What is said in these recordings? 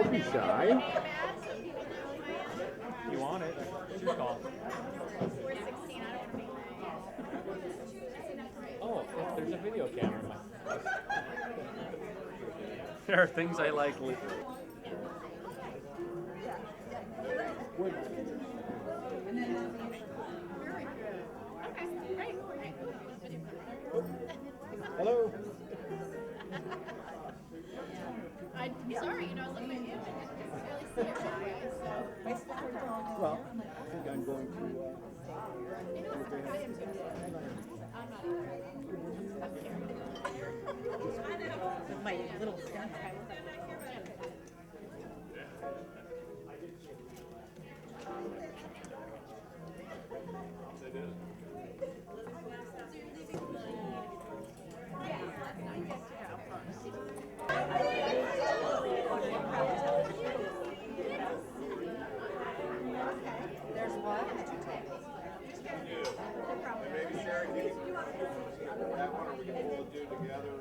Don't be shy. You want it? It's your call. Oh, there's a video camera. There are things I like. Hello. I'm sorry, you know, looking at you, I didn't really see your eyes, so. Well, I think I'm going to. With my little stunt. There's what? Maybe Sharon, you can that one, or we can hold the two together.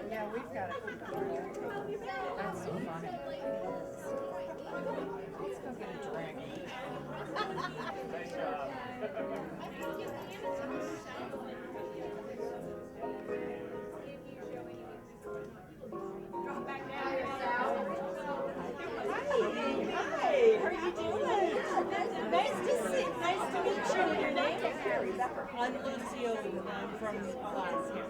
Yeah, we've got it. That's so funny. Let's go get a drink. Nice job. Hi, how are you doing? Nice to meet you. Your name? I'm Lucio. I'm from Alaska.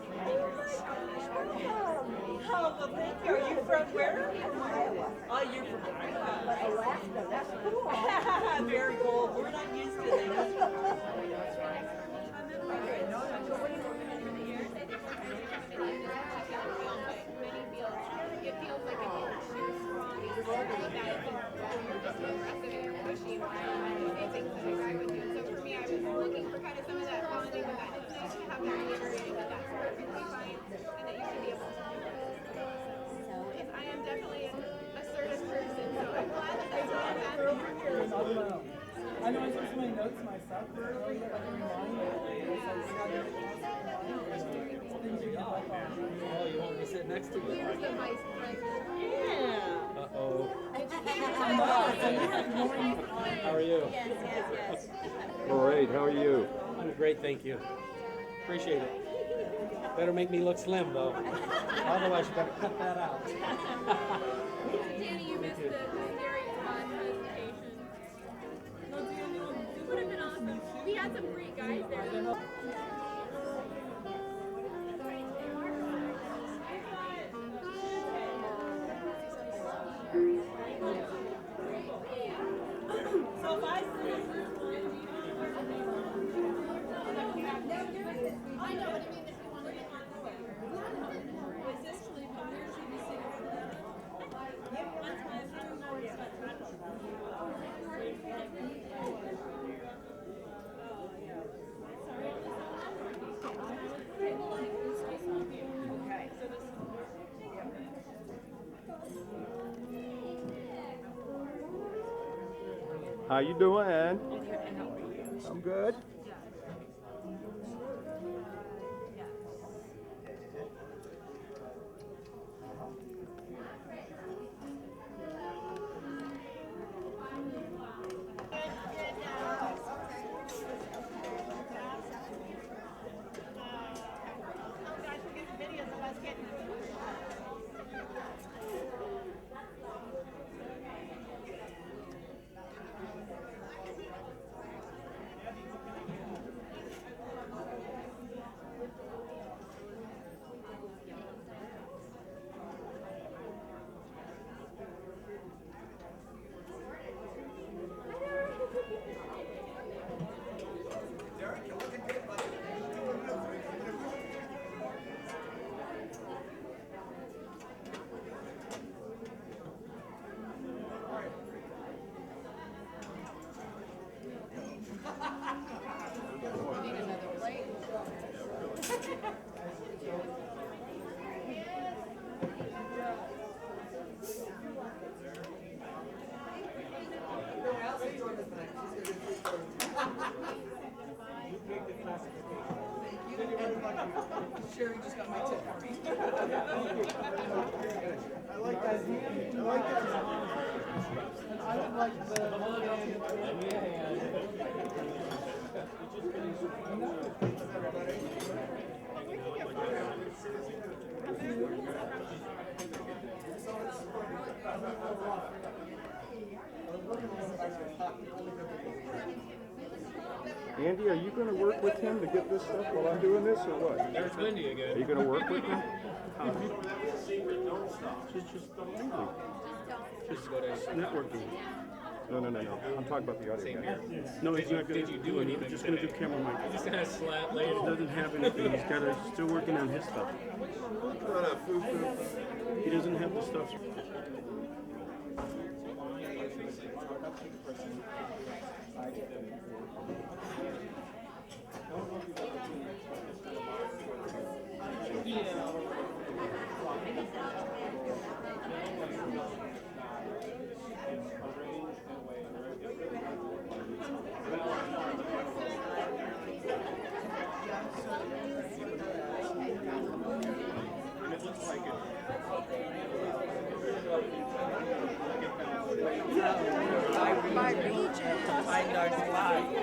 Oh, well, thank you. Are you from where? Iowa. Oh, you're from Iowa. Alaska, that's cool. Very cool. We're not used to this. It feels like if you're too strong, it's like that, it's aggressive and you're pushy, and I say things that a guy would do. So for me, I was looking for kind of some of that bonding, but that it's nice to have that reiterating that that's perfectly fine, and that you should be able to do it. So if I am definitely an assertive person, so I'm glad that that's what I'm at. I know I took some of my notes myself, but I really like a reminder. Things you got like on. Oh, you want me to sit next to you? Here's the mice. Yeah. Uh-oh. How are you? Yes. Great. How are you? I'm great, thank you. Appreciate it. Better make me look slim, though. Otherwise, you better cut that out. Danny, you missed the Dairy Spot presentation. It would have been awesome. We had some great guys there. So if I I know what you mean if you want to get on the way. is this really where should we sit? That's why I'm How you doing? I'm good. Sherry just got my tip for me. I like that. I like that. like the. Andy, are you going to work with him to get this stuff while I'm doing this, or what? There's Wendy again. Are you going to work with him? Just go to networking. No. I'm talking about the audio guy. No, he's not Did you do anything? He's just gonna do camera mic. He's just gonna slap He later. doesn't have anything. He's still working on his stuff. He doesn't have the stuff. By region. I know it's a lot.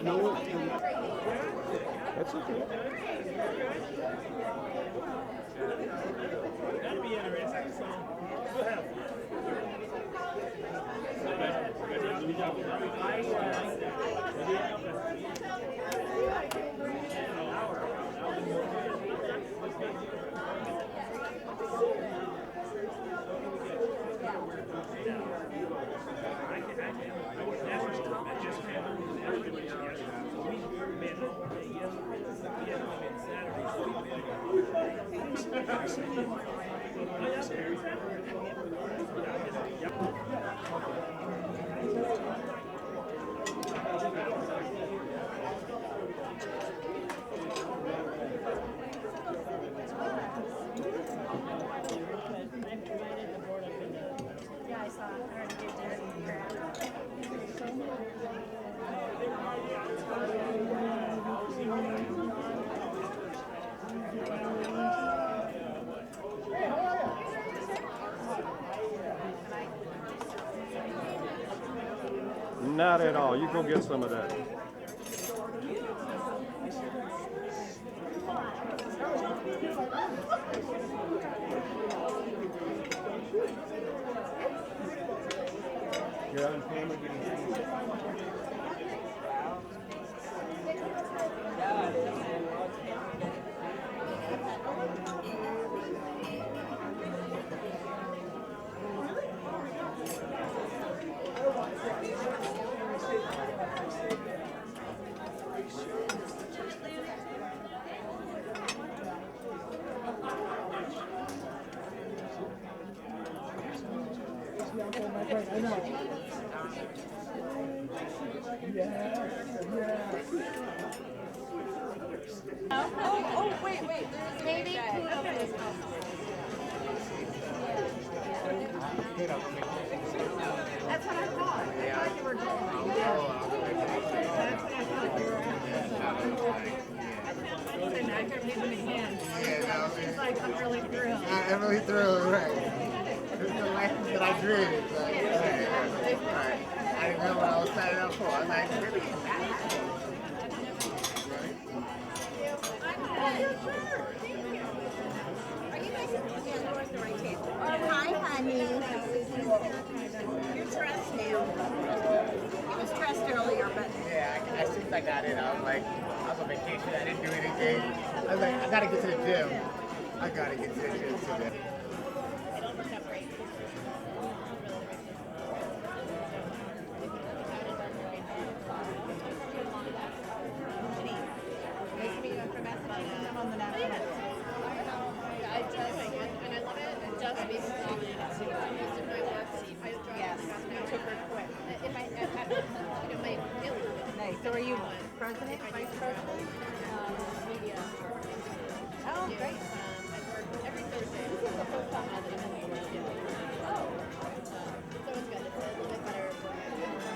No. That's okay. That'd be interesting. Yeah, I saw. I already did Not at all. You go get some of that. You're on camera getting Oh, wait. Maybe. That's what I thought. I thought you were going. That's what I thought you were and I could read them again. It's like, I'm really thrilled. I'm really thrilled, right? This is the life that I dreamed. Like, right. I didn't know what I was signing up for. I'm like, really? Hi, honey. You're dressed now. You was dressed earlier, but Yeah, as soon as I got in, I was like, I was on vacation. I didn't do anything. I was like, I gotta get to the gym. I gotta get to the gym today. so are you president, vice president? Oh, great. Every Thursday. This is the first time I've been in. Oh. It's always good. It's a little bit better.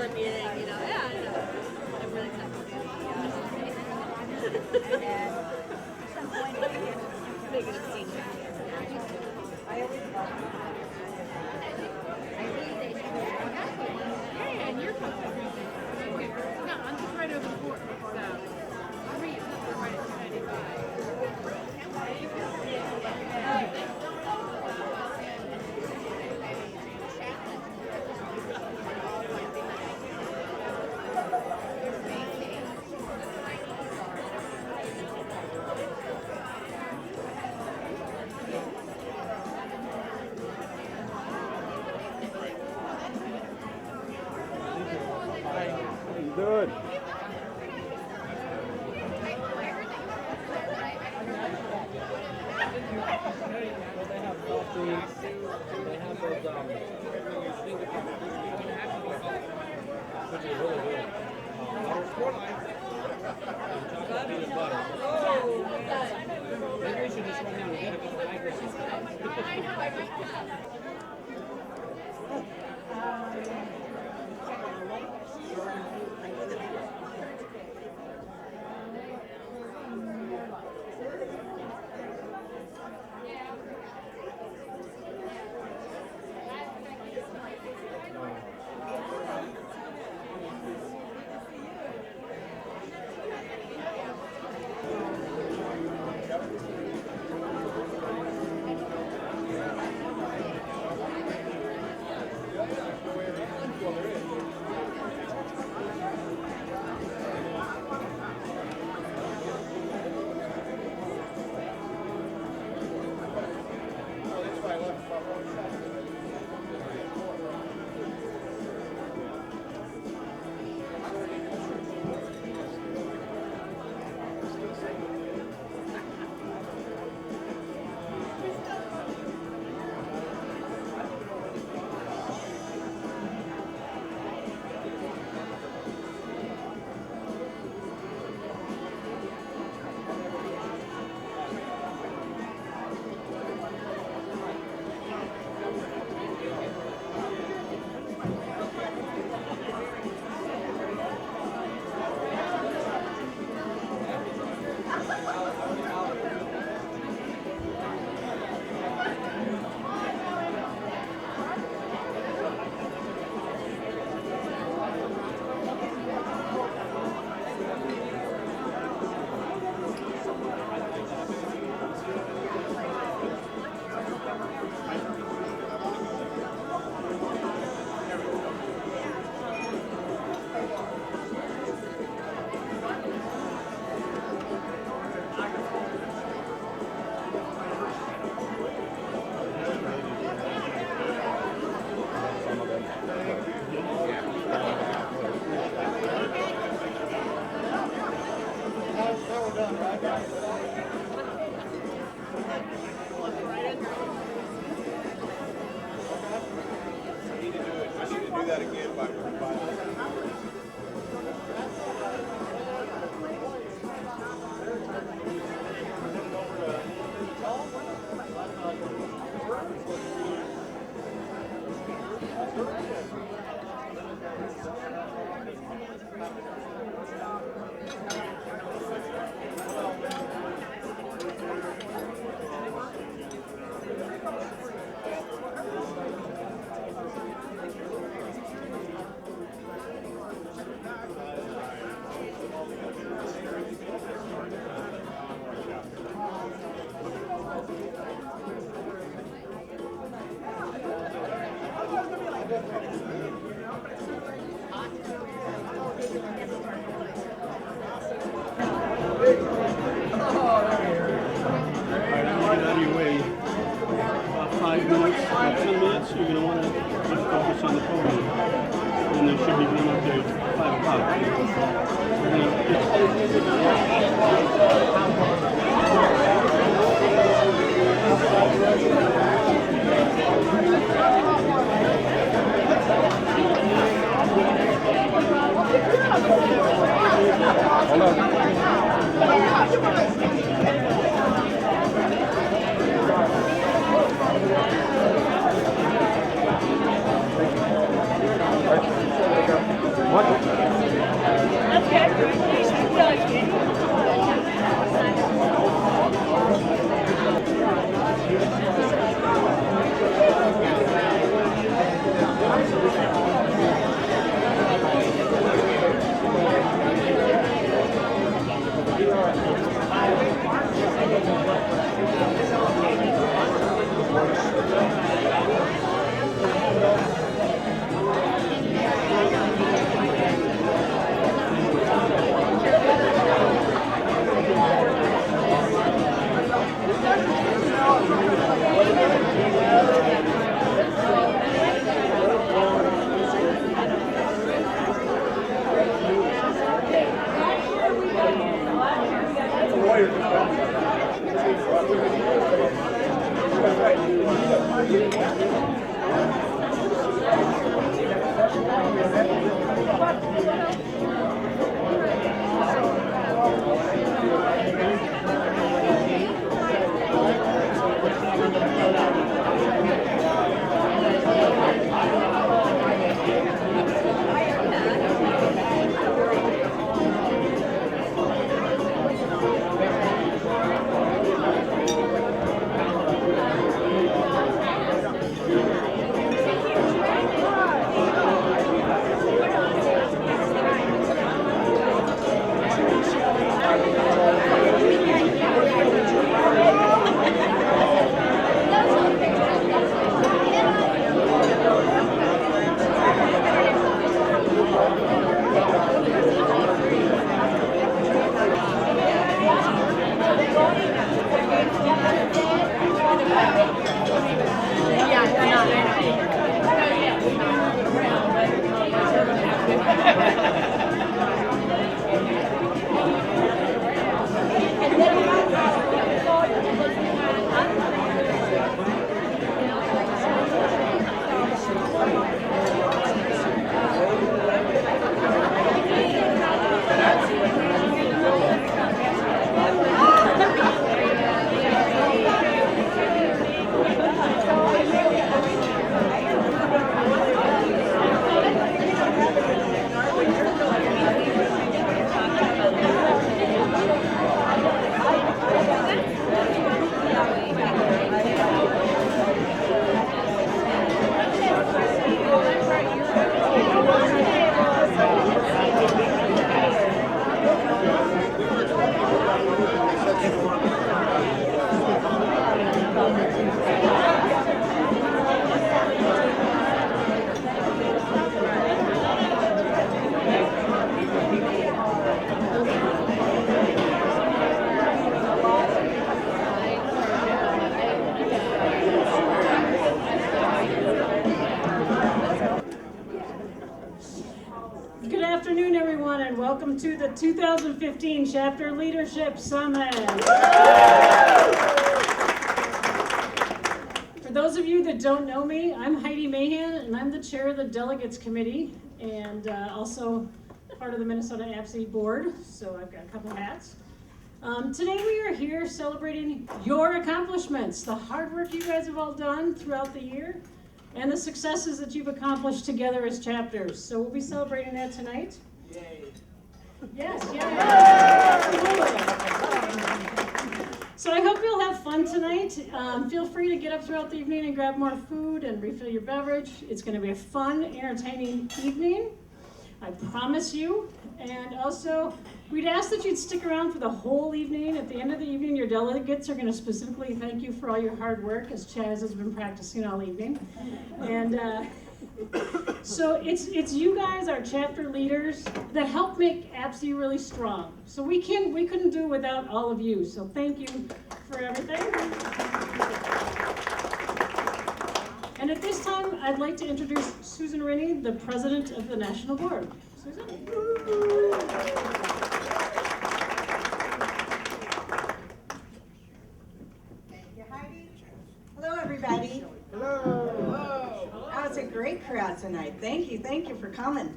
the meeting, you know. Yeah, I know. I'm really excited. Making a scene. Hey, and you're coming. No, I'm just right over the board. So, I'll read it. We're right at 295. How you doing? Well, they have coffee. They have those which is really good. Chocolate peanut butter. Maybe we should just run down and get a couple you're going to want to just focus on the podium. And there should be one up there at 5 o'clock. Hold on. Thank you. Good afternoon, everyone, and welcome to the 2015 Chapter Leadership Summit. For those of you that don't know me, I'm Heidi Mahan, and I'm the chair of the Delegates Committee, and also part of the Minnesota APSE board, so I've got a couple hats. Today we are here celebrating your accomplishments, the hard work you guys have all done throughout the year, and the successes that you've accomplished together as chapters. So we'll be celebrating that tonight. Yay. Yes, yay. So I hope you'll have fun tonight. Feel free to get up throughout the evening and grab more food and refill your beverage. It's going to be a fun, entertaining evening. I promise you. And also, we'd ask that you'd stick around for the whole evening. At the end of the evening, your delegates are going to specifically thank you for all your hard work, as Chaz has been practicing all evening. And so it's you guys, our chapter leaders, that help make APSE really strong. So we couldn't do it without all of you. So thank you for everything. And at this time, I'd like to introduce Susan Rinney, the president of the National Board. Susan? Thank you, Heidi. Hello, everybody. Hello. Oh, it's a great crowd tonight. Thank you for coming.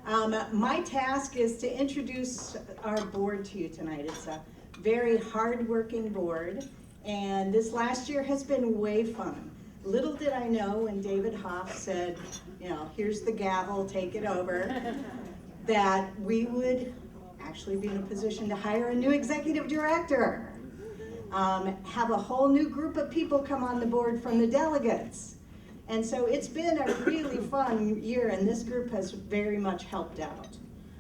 My task is to introduce our board to you tonight. It's a very hard-working board, and this last year has been way fun. Little did I know when David Hoff said, here's the gavel, take it over, that we would actually be in a position to hire a new executive director, have a whole new group of people come on the board from the delegates. And so it's been a really fun year, and this group has very much helped out.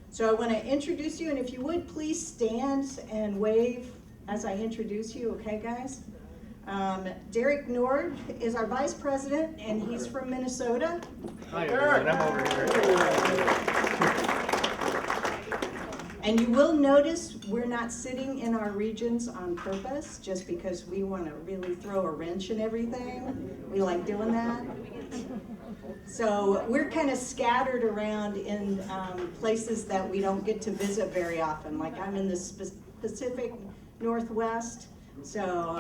So I want to introduce you, and if you would please stand and wave as I introduce you, okay guys? Derek Nord is our vice president, and he's from Minnesota. Hi, everyone. I'm over here. And you will notice we're not sitting in our regions on purpose, just because we want to really throw a wrench in everything. We like doing that. So we're kind of scattered around in places that we don't get to visit very often. Like I'm in the Pacific Northwest. So,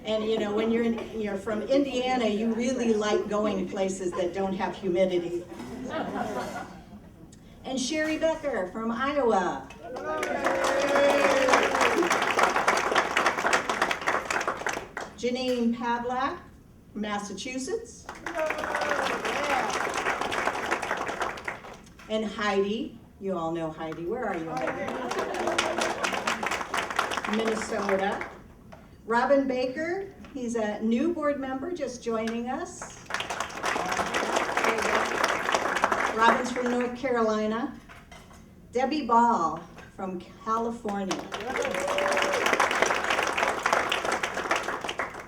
and when you're from Indiana, you really like going places that don't have humidity. And Sherry Becker from Iowa. Janine Pavlak from Massachusetts. And Heidi. You all know Heidi. Where are you, Heidi? Minnesota. Robin Baker, he's a new board member just joining us. Robin's from North Carolina. Debbie Ball from California.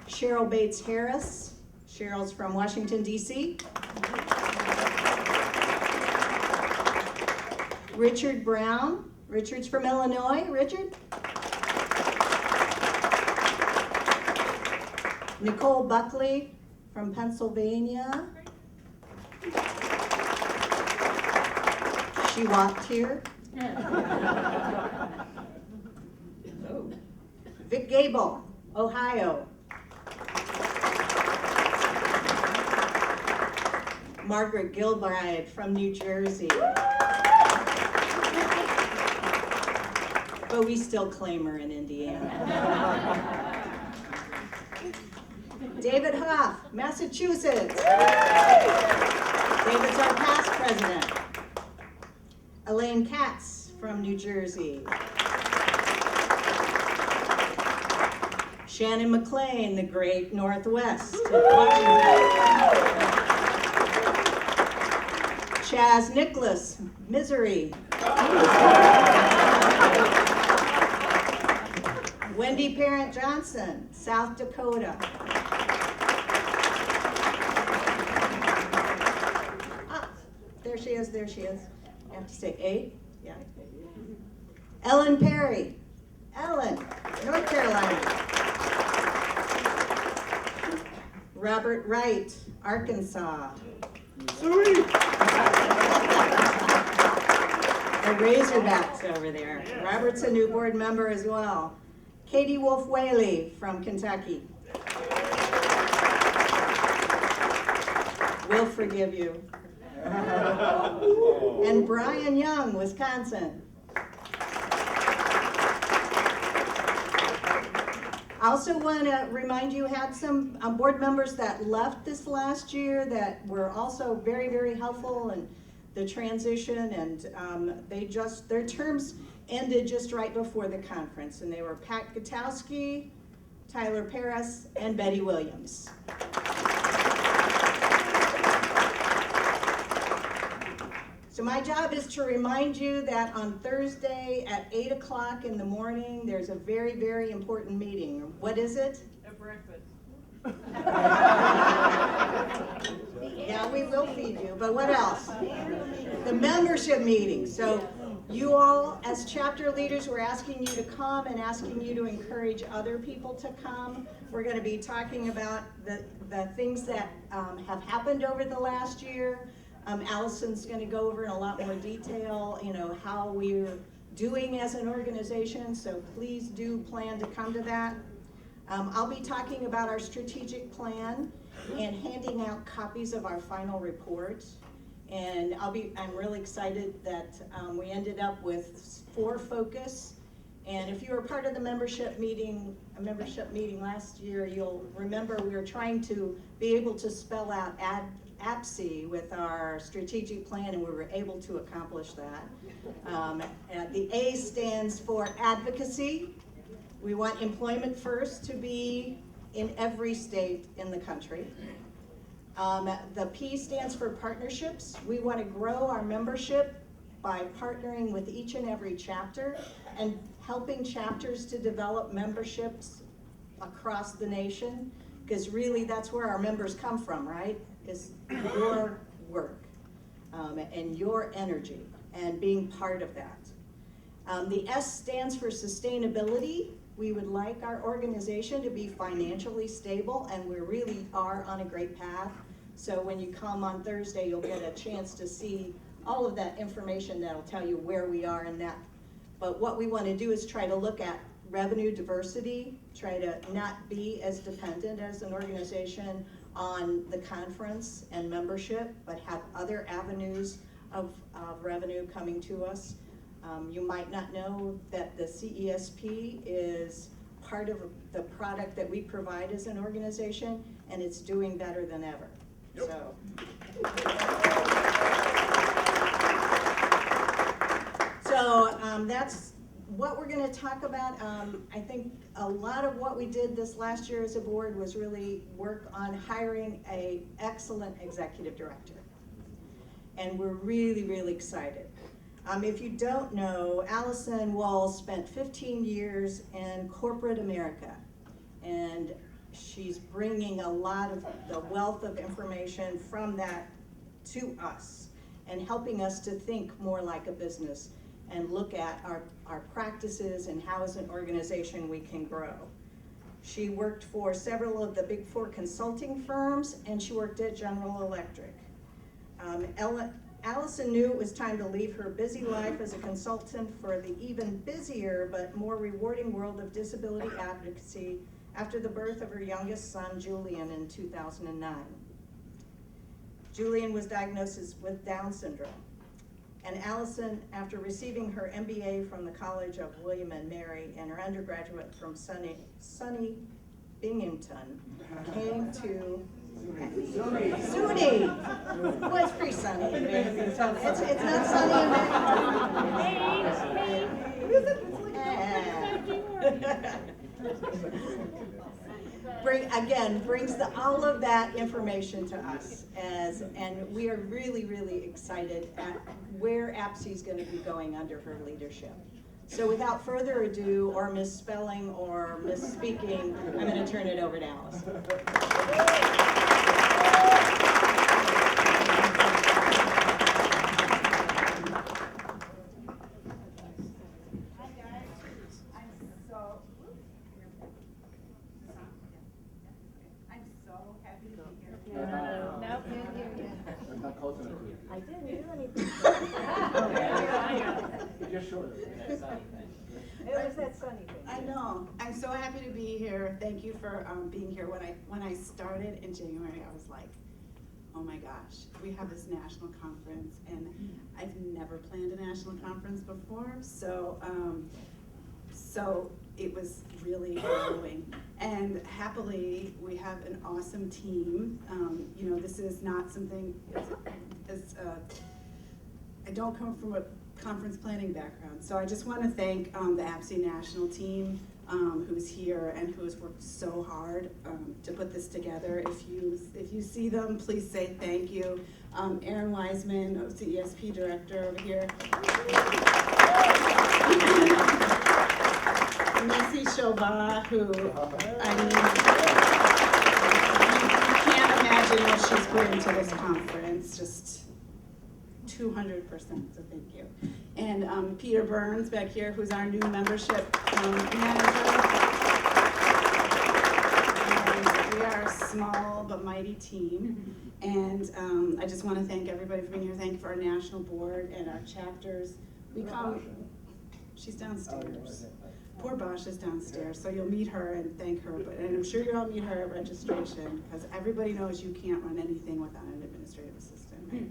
Cheryl Bates Harris. Cheryl's from Washington, D.C. Richard Brown. Richard's from Illinois. Richard? Nicole Buckley from Pennsylvania. She walked here. Vic Gable, Ohio. Margaret Gilbride from New Jersey. But we still claim her in Indiana. David Hoff, Massachusetts. David's our past president. Elaine Katz from New Jersey. Shannon McLean, the Great Northwest. Chaz Nicholas, Missouri. Wendy Parent Johnson, South Dakota. Ah, there she is, there she is. I have to say A? Yeah. Ellen Perry, Ellen, North Carolina. Robert Wright, Arkansas. Sweet. The Razorbacks over there. Robert's a new board member as well. Katie Wolf Whaley from Kentucky. We'll forgive you. And Brian Young, Wisconsin. I also want to remind you, had some board members that left this last year that were also very, very helpful in the transition, and their terms ended just right before the conference, and they were Pat Gutowski, Tyler Paris, and Betty Williams. So my job is to remind you that on Thursday at 8 o'clock in the morning, there's a very, very important meeting. What is it? A breakfast. Yeah, we will feed you, but what else? The membership meeting. So you all, as chapter leaders, we're asking you to come and asking you to encourage other people to come. We're going to be talking about the things that have happened over the last year. Allison's going to go over in a lot more detail, how we're doing as an organization, so please do plan to come to that. I'll be talking about our strategic plan and handing out copies of our final report. And I'm really excited that we ended up with 4 focus. And if you were part of the membership meeting last year, you'll remember we were trying to be able to spell out APSE with our strategic plan, and we were able to accomplish that. The A stands for advocacy. We want employment first to be in every state in the country. The P stands for partnerships. We want to grow our membership by partnering with each and every chapter and helping chapters to develop memberships across the nation, because really that's where our members come from, right? Is your work and your energy and being part of that. The S stands for sustainability. We would like our organization to be financially stable, and we really are on a great path. So when you come on Thursday, you'll get a chance to see all of that information that'll tell you where we are in that. But what we want to do is try to look at revenue diversity, try to not be as dependent as an organization on the conference and membership, but have other avenues of revenue coming to us. You might not know that the CESP is part of the product that we provide as an organization, and it's doing better than ever. Yep. So that's what we're going to talk about. I think a lot of what we did this last year as a board was really work on hiring an excellent executive director. And we're really, really excited. If you don't know, Allison Walls spent 15 years in corporate America, and she's bringing a lot of the wealth of information from that to us and helping us to think more like a business and look at our practices and how as an organization we can grow. She worked for several of the Big 4 consulting firms, and she worked at General Electric. Allison knew it was time to leave her busy life as a consultant for the even busier but more rewarding world of disability advocacy after the birth of her youngest son, Julian, in 2009. Julian was diagnosed with Down syndrome. And Allison, after receiving her MBA from the College of William and Mary and her undergraduate from sunny Binghamton, came to SUNY. Well, it's pretty sunny. It's not sunny in Binghamton. Brings all of that information to us, and we are really, really excited at where APSE is going to be going under her leadership. So without further ado, or misspelling or misspeaking, I'm going to turn it over to Alice. I didn't do anything. You're sure. It was that sunny thing. I know. I'm so happy to be here. Thank you for being here. When I started in January, I was like, oh my gosh, we have this national conference, and I've never planned a national conference before, so it was really harrowing. And happily, we have an awesome team. You know, this is not something, I don't come from a conference planning background, so I just want to thank the APSE national team who's here and who has worked so hard to put this together. If you see them, please say thank you. Aaron Wiseman, the ESP director over here. Missy Shova, who, I mean, you can't imagine what she's put into this conference, just 200%, so thank you. And Peter Burns back here, who's our new membership manager. And we are a small but mighty team. And I just want to thank everybody for being here. Thank you for our national board and our chapters. We come, she's downstairs. Poor Bosch is downstairs, so you'll meet her and thank her. And I'm sure you'll all meet her at registration, because everybody knows you can't run anything without an administrative assistant, right?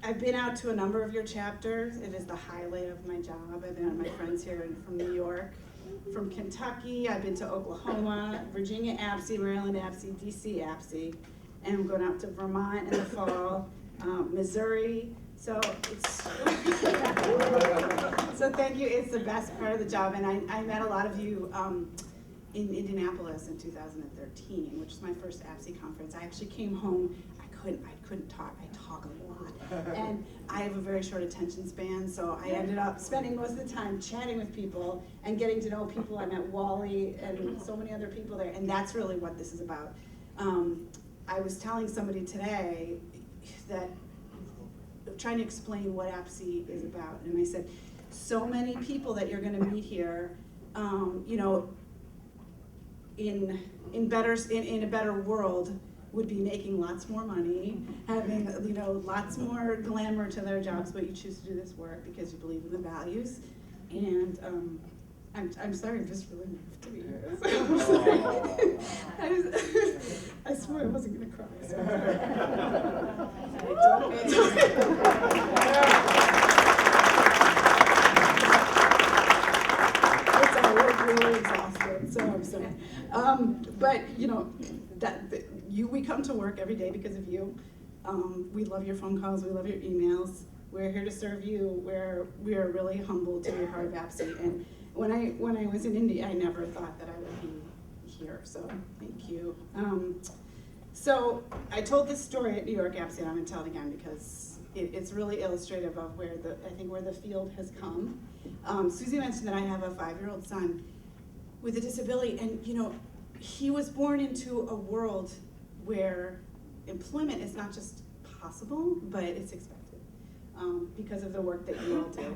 I've been out to a number of your chapters. It is the highlight of my job. I've been with my friends here from New York, from Kentucky. I've been to Oklahoma, Virginia APSE, Maryland APSE, DC APSE, and I'm going out to Vermont in the fall, Missouri. So so thank you. It's the best part of the job, and I met a lot of you in Indianapolis in 2013, which was my first APSE conference. I actually came home. I couldn't talk. I talk a lot, and I have a very short attention span. So I ended up spending most of the time chatting with people and getting to know people. I met Wally and so many other people there, and that's really what this is about. I was telling somebody today that, trying to explain what APSE is about, and I said, so many people that you're going to meet here, you know, in a better world, would be making lots more money, having, you know, lots more glamour to their jobs, but you choose to do this work because you believe in the values. And I'm sorry, I'm just really moved to be here. I swear I wasn't gonna cry. So we're really exhausted, so I'm sorry. But you know, we come to work every day because of you. We love your phone calls, we love your emails. We're here to serve you. We are really humbled to be part of APSE. And when I was in India, I never thought that I would be here. So thank you. So I told this story at New York APSE, and I'm going to tell it again because it's really illustrative of where the field has come. Susie mentioned that I have a 5-year-old son with a disability, and you know, he was born into a world where employment is not just possible, but it's expected because of the work that you all do.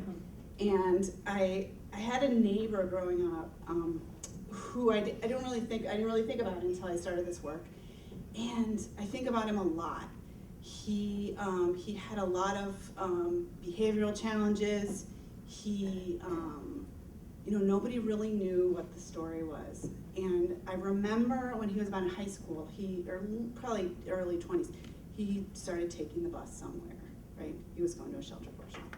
And I had a neighbor growing up who I didn't really think about until I started this work, and I think about him a lot. He had a lot of behavioral challenges. He, you know, nobody really knew what the story was, And I remember when he was about in high school, or probably early 20s, he started taking the bus somewhere, right? He was going to a shelter workshop.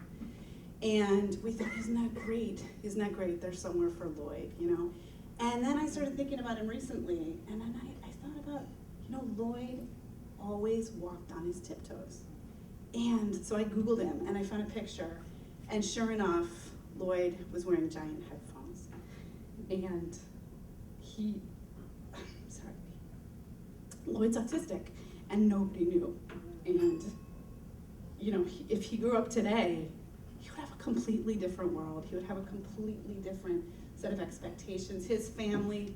And we thought, isn't that great? Isn't that great? There's somewhere for Lloyd, you know? And then I started thinking about him recently, and then I thought about, you know, Lloyd always walked on his tiptoes. And so I Googled him, and I found a picture, and sure enough, Lloyd was wearing giant headphones. And Lloyd's autistic, and nobody knew. And, you know, if he grew up today, he would have a completely different world. He would have a completely different set of expectations. His family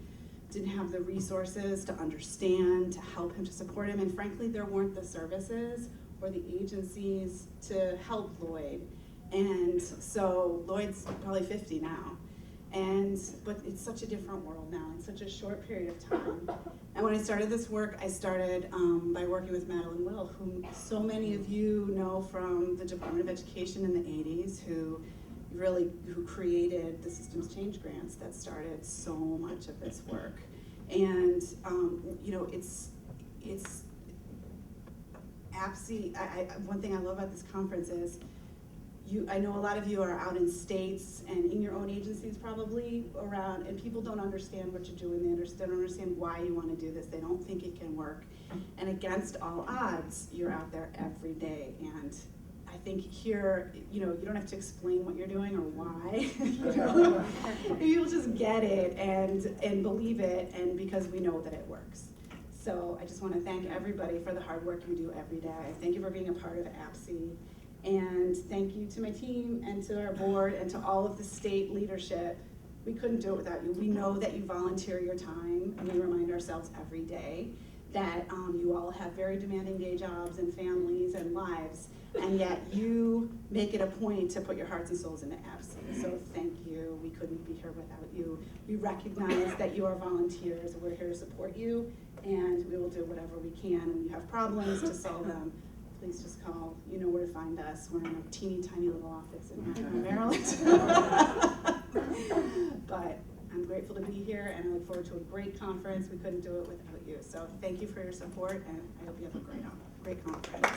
didn't have the resources to understand, to help him, to support him, and frankly, there weren't the services or the agencies to help Lloyd. And so Lloyd's probably 50 now. But it's such a different world now in such a short period of time. And when I started this work, I started by working with Madeline Will, whom so many of you know from the Department of Education in the 80s, who created the systems change grants that started so much of this work. And you know, it's APSE. One thing I love about this conference is I know a lot of you are out in states and in your own agencies probably around, and people don't understand what you're doing. They don't understand why you want to do this. They don't think it can work. And against all odds, you're out there every day. And I think here, you know, you don't have to explain what you're doing or why. You know? You'll just get it and believe it, and because we know that it works. So I just want to thank everybody for the hard work you do every day. Thank you for being a part of APSE. And thank you to my team and to our board and to all of the state leadership. We couldn't do it without you. We know that you volunteer your time, and we remind ourselves every day that you all have very demanding day jobs and families and lives, and yet you make it a point to put your hearts and souls into APSE. So thank you. We couldn't be here without you. We recognize that you are volunteers. We're here to support you, and we will do whatever we can. When you have problems, to solve them, please just call. You know where to find us. We're in a teeny tiny little office in Maryland. But I'm grateful to be here, and I look forward to a great conference. We couldn't do it without you. So thank you for your support, and I hope you have a great conference.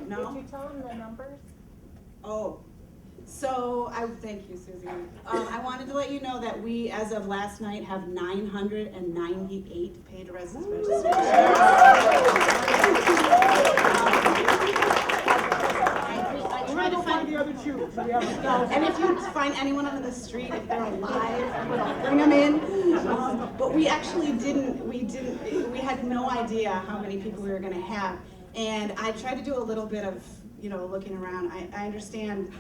No? Did you tell them the numbers? Oh. So, thank you, Susie. I wanted to let you know that we, as of last night, have 998 paid registrations. Try to find the other two. And if you find anyone on the street, if they're alive, bring them in. But we actually we had no idea how many people we were going to have. And I tried to do a little bit of, you know, looking around. I understand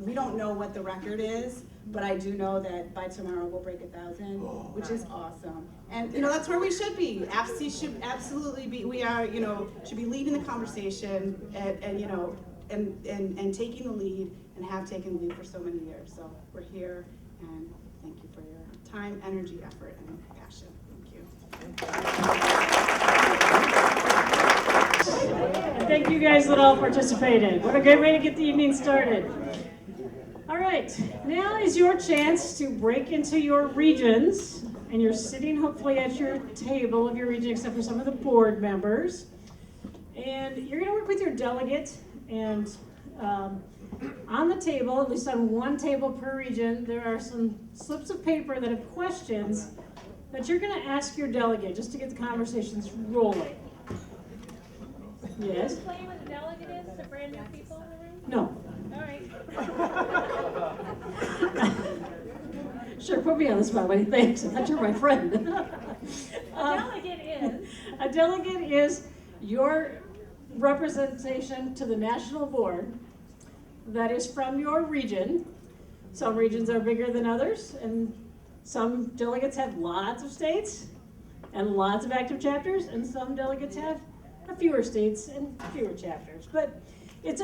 we don't know what the record is, but I do know that by tomorrow we'll break 1,000, which is awesome. And, you know, that's where we should be. APSE should absolutely be, we are, you know, should be leading the conversation and you know, and taking the lead, and have taken the lead for so many years. So we're here, and thank you for your time, energy, effort, and passion. Thank you. And thank you guys that all participated. What a great way to get the evening started. All right, now is your chance to break into your regions, and you're sitting hopefully at your table of your region, except for some of the board members. And you're going to work with your delegate, and on the table, at least on one table per region, there are some slips of paper that have questions that you're going to ask your delegate just to get the conversations rolling. Yes? Explain what a delegate is to brand new people in the room? No. All right. Sure, put me on the spot. What do you think? I thought you're my friend. A delegate is your representation to the national board that is from your region. Some regions are bigger than others, and some delegates have lots of states and lots of active chapters, and some delegates have fewer states and fewer chapters. But it's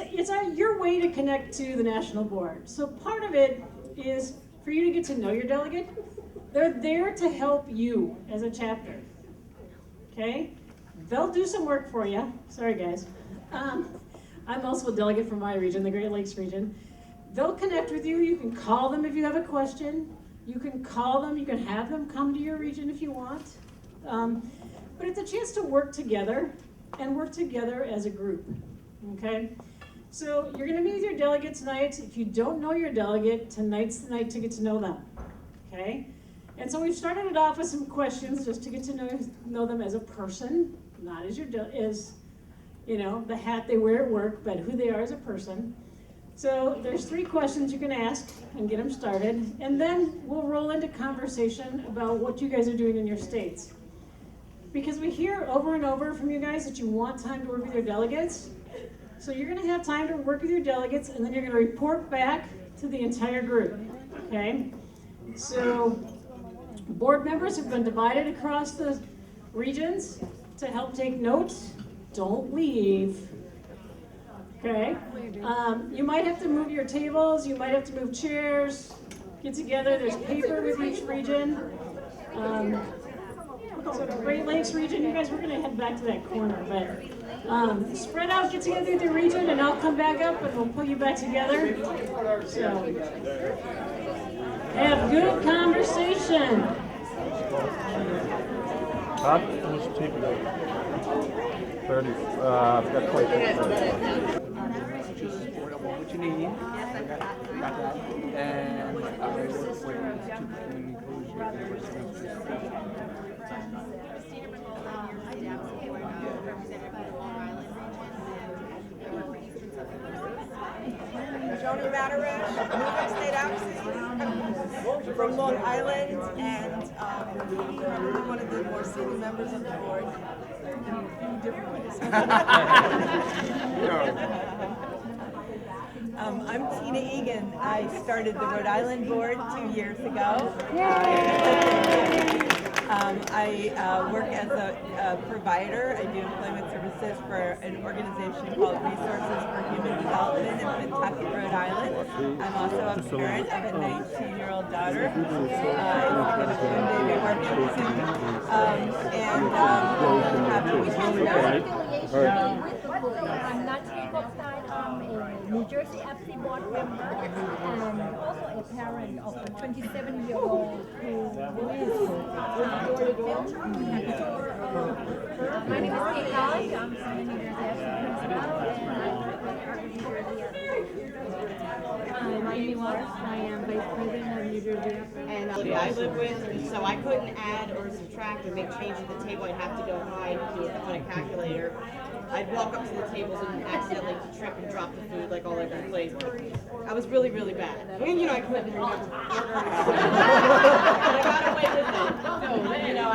your way to connect to the national board. So part of it is for you to get to know your delegate. They're there to help you as a chapter. Okay? They'll do some work for you. Sorry, guys. I'm also a delegate from my region, the Great Lakes region. They'll connect with you. You can call them if you have a question. You can call them. You can have them come to your region if you want. But it's a chance to work together and work together as a group, okay? So you're gonna meet with your delegate tonight. If you don't know your delegate, tonight's the night to get to know them, okay? And so we've started it off with some questions just to get to know them as a person, not as you know, the hat they wear at work, but who they are as a person. So there's 3 questions you can ask and get them started, and then we'll roll into conversation about what you guys are doing in your states. Because we hear over and over from you guys that you want time to work with your delegates. So you're gonna have time to work with your delegates, and then you're gonna report back to the entire group, okay? So board members have been divided across the regions to help take notes. Don't leave. Okay, you might have to move your tables, you might have to move chairs, get together, there's paper with each region. So the Great Lakes region, you guys, we're gonna head back to that corner, but spread out, get together with your region, and I'll come back up and we'll put you back together. So, have good conversation. Huh? How much tape you got? 30. I've got 20. What you need. Got that. And I work with community Joni Matterish, New State APSE, from Long Island, and probably one of the more senior members of the board in a few different ways. I'm Tina Egan. I started the Rhode Island board 2 years ago. I work as a provider. I do employment services for an organization called Resources for Human Development in Pentucket, Rhode Island. I'm also a parent of a 19-year-old daughter. It's going to soon be working soon. I'm Nancy Goldstein. I'm a New Jersey APSE board member and also a parent of a 27-year-old who is My name is Kate College. I'm from the New Jersey APSE I'm Amy Waters. I am Vice President of New Jersey APSE. And I live with, so I couldn't add or subtract or make changes at the table. I'd have to go hide on a calculator. I'd walk up to the tables and accidentally trip and drop the food like all over the place. I was really, really bad. And I couldn't remember. But I got away with it. I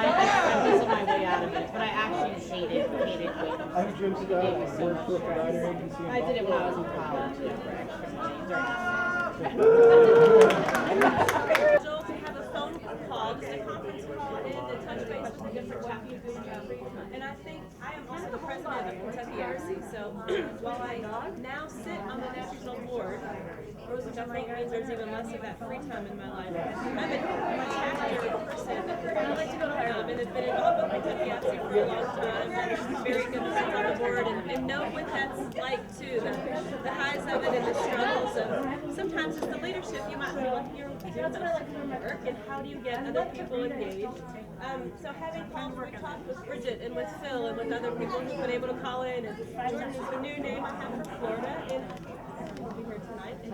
whistled my way out of it. But I actually hated waiting. I'm Jim Scott. I work for a provider agency. I did it when I was in college. So to have a phone call, just a conference call, and to touch base with different chapters. And I think I am also the president of Kentucky APSE. So while I now sit on the national board, which I think means there's even less of that free time in my life, I'm a chapter person, and have been involved with Kentucky APSE for a long time. I'm very good friends on the board, and know what that's like too, the highs of it and the struggles of sometimes it's the leadership. You might feel like you're doing work, and how do you get other people engaged? So having calls, we talked with Bridget and with Phil and with other people who've been able to call in, and Jordan is the new name I have for Florida, and he'll be here tonight, and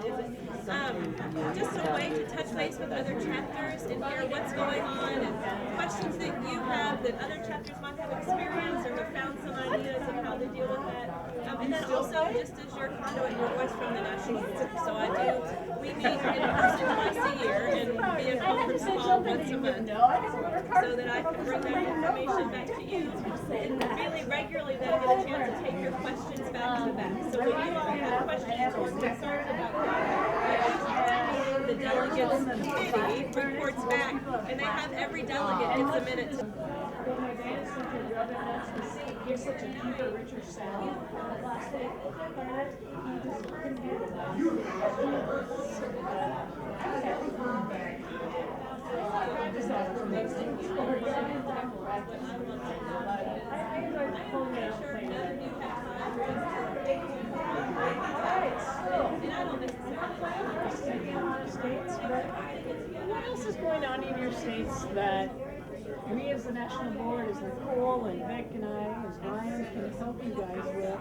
just a way to touch base with other chapters and hear what's going on and questions that you have that other chapters might have experienced or have found some ideas of how they deal with that. And then also just as your conduit, your voice from the national board. So we meet in person twice a year and be a conference call once a month so that I can bring that information back to you and really regularly then get a chance to take your questions back to back. So when you all have questions or concerns about that, the delegates committee reports back and they have every delegate gets a minute to gives such a deeper, richer sound. Plastic, But what else is going on in your states that we as the national board, as Nicole and Vic and I and Brian can help you guys with,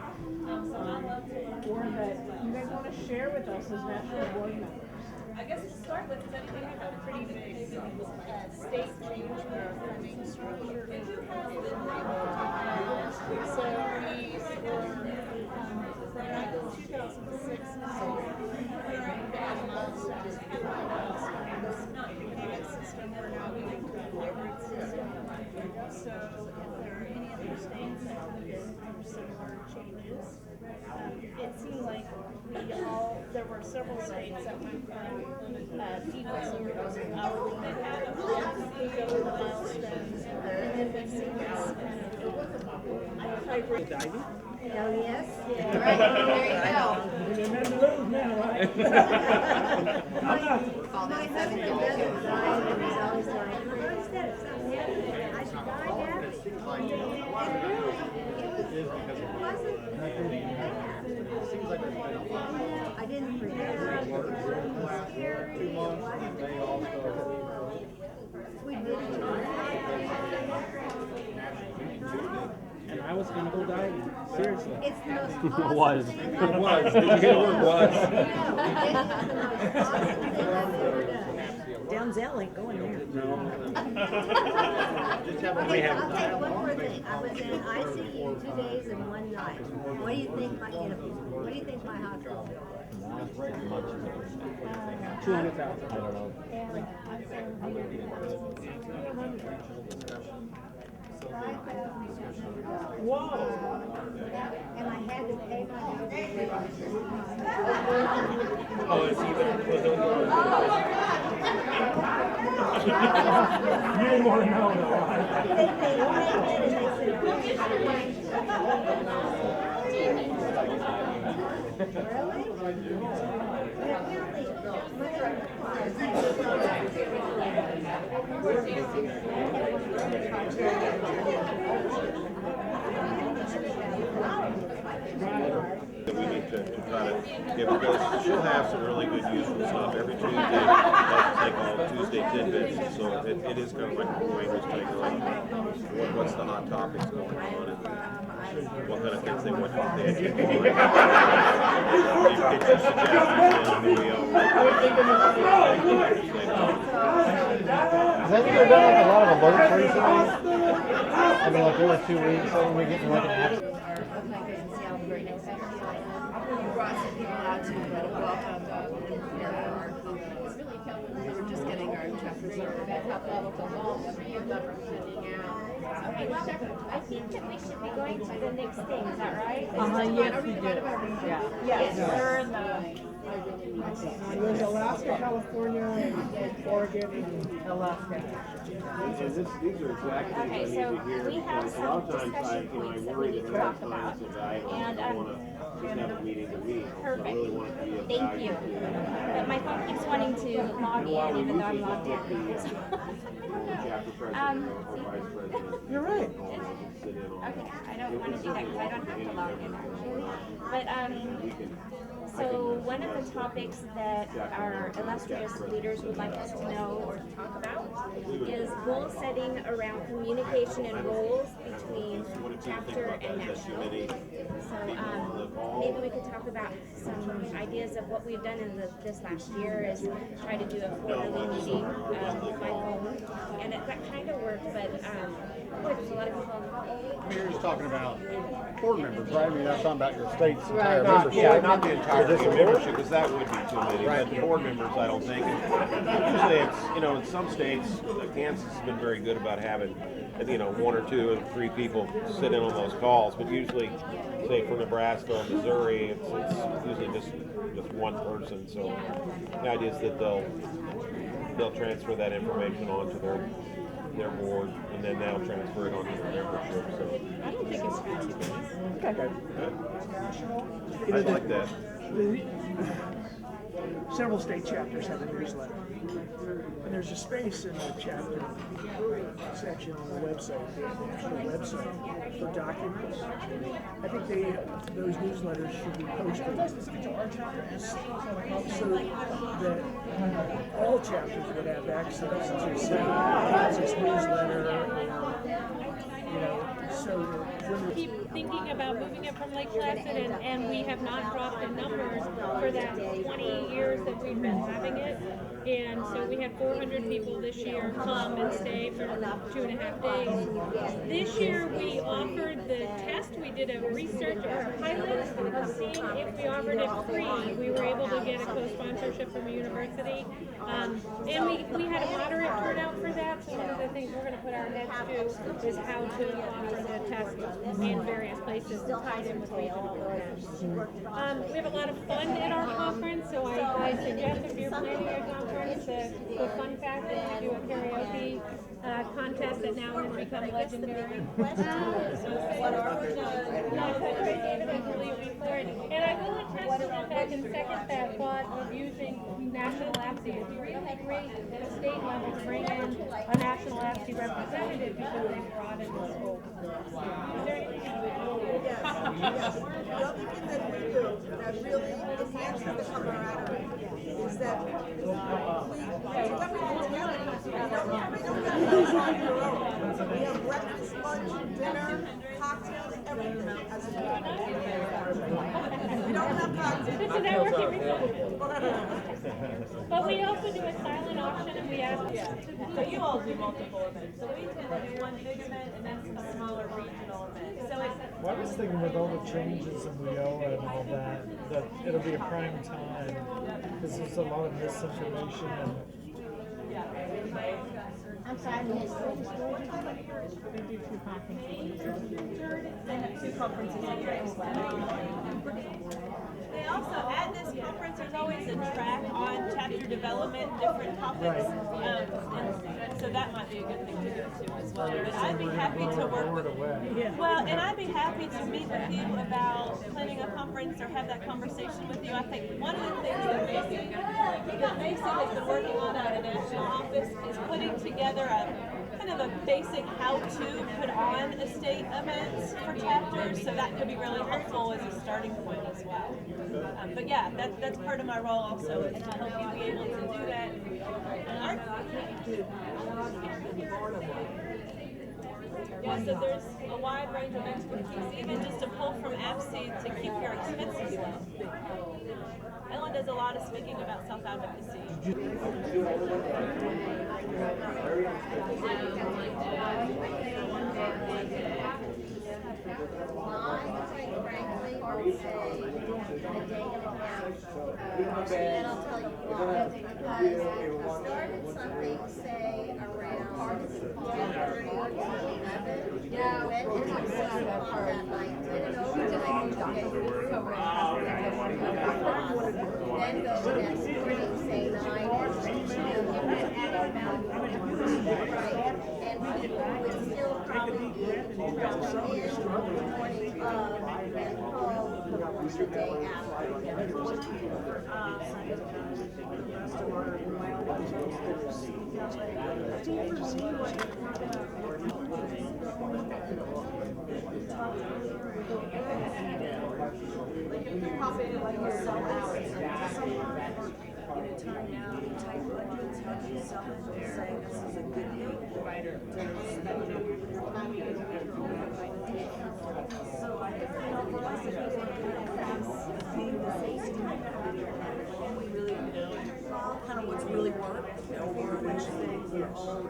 or that you guys want to share with us as national board members? I guess to start with, I think we have a pretty big state change for our funding structure. So we were, from 2006, system, we're now moving to a hybrid system. So if there are any other states that have been through similar changes, it seemed like there were several states that went from people service hourly go to the milestones, and then we've seen this hybrid. Oh, yes? Yeah. Right, there you go. My husband doesn't drive, and he's always like, instead of something happening, I should buy that. And really, it wasn't bad. I didn't forget. It wasn't scary. It wasn't. We did it. And I was gonna go diving. Seriously. It's the most awesome Was. thing. It was. Did you hear the word was? It's the most awesome thing I've ever done. Denzel ain't going there. No. I'll tell you one more thing. I was in ICU 2 days and 1 night. What do you think my hospital bill was? 200,000. I don't know. Whoa! And I had to pay my Oh, it's even. You didn't want to know though. That we need to try to give, because she'll have some really good useful stuff every Tuesday. I'll take all Tuesday tidbits, so it is kind of like Wayne was saying, like what's the hot topics going on and what kind of things they want to pay attention to. Get your suggestions in, and we all Has anyone done like a lot of alerts recently? I mean, like every 2 weeks, and we get like an app. Brought some people out to welcome our companies. We were just getting our chapter started. Okay, well, I think that we should be going to the next thing, is that right? Yes, we do. Yeah. Yes, Sure. There's Alaska, California, and Oregon, and Alaska. These are exactly Okay, so we have some a lot of times discussion points that we need to talk about. And, just have a meeting to meet. perfect. I really want it to be a Thank you. But my phone keeps wanting to log in even though I'm logged in. chapter president or vice president. You're right. Okay, I don't want to do that because I don't have to log in actually. But so one of the topics that our illustrious leaders would like us to know or to talk about is goal setting around communication and roles between chapter and national. So maybe we could talk about some ideas of what we've done in this last year is try to do a quarterly meeting with my phone, and that kind of worked, but boy, there's a lot of people. I mean, you're just talking about board members, right? I mean, that's talking about your state's entire Not, membership. yeah, not the entirety Just of the board? membership, because that would be too many. But the board members, I don't think. Usually, it's in some states, Kansas has been very good about having 1 or 2 and 3 people sit in on those calls. But usually, say for Nebraska or Missouri, it's usually just one person. So the idea is that they'll transfer that information onto their board, and then they'll transfer it onto their membership. So I don't think it's too bad. I like that. Several state chapters have a newsletter. And there's a space in the chapter section on the website, the national website, for documents. I think those newsletters should be posted so that all chapters would have access to say Kansas newsletter, so when keep thinking about moving it from Lake Placid, and we have not dropped in numbers for that 20 years that we've been having it. And so we had 400 people this year come and stay for 2.5 days. This year we offered the test. We did a research or a pilot of seeing if we offered it free. We were able to get a co-sponsorship from a university. And we had a moderate turnout for that. So one of the things we're going to put our heads to is how to offer the test in various places tied in with regional events. We have a lot of fun at our conference, so I suggest if you're planning a conference, the fun fact is we do a karaoke contest that now has become legendary. And I will attest to the fact and second that thought of using national APSE. It's really great at a state level to bring in a national APSE representative because they've brought in the scope. Is there anything else? Yes. The other thing that we do that really enhances the camaraderie is that we do everything together. We don't get meals on your own. We have breakfast, lunch, dinner, cocktails, everything as a group. We don't have cocktails. This is how we're keeping. But we also do a silent auction, and we ask. So you all do multiple events. So we tend to do one big event and then some smaller regional events. So it's. Well, I was thinking with all the changes in WIOA and all that it'll be a prime time because there's a lot of misinformation and. I'm sorry, Miss. We do 2 conferences. And 2 conferences a year. They also, at this conference, there's always a track on chapter development, different topics, and so that might be a good thing to go to as well. But I'd be happy to work with and I'd be happy to meet with you about planning a conference or have that conversation with you. I think one of the things that Macy has been working on at the national office is putting together a kind of a basic how-to put on estate events for chapters, so that could be really helpful as a starting point as well. But yeah, that's part of my role also, is to help you be able to do that. Yeah, so there's a wide range of expertise, even just to pull from APSE to keep your expenses low. Ellen does a lot of speaking about self-advocacy. And I'll tell you why. Because we started something, say, around 10:30 or 11. Yeah, went and I started on that night, did an overnight, then go the next morning, say 9 or 10. And people would still probably be in the morning of and call the day Time now, type budgets, how do you sell it, and say this is a good deal provider to so I think for us it was being the safety and we really know kind of what's really worked for which things are all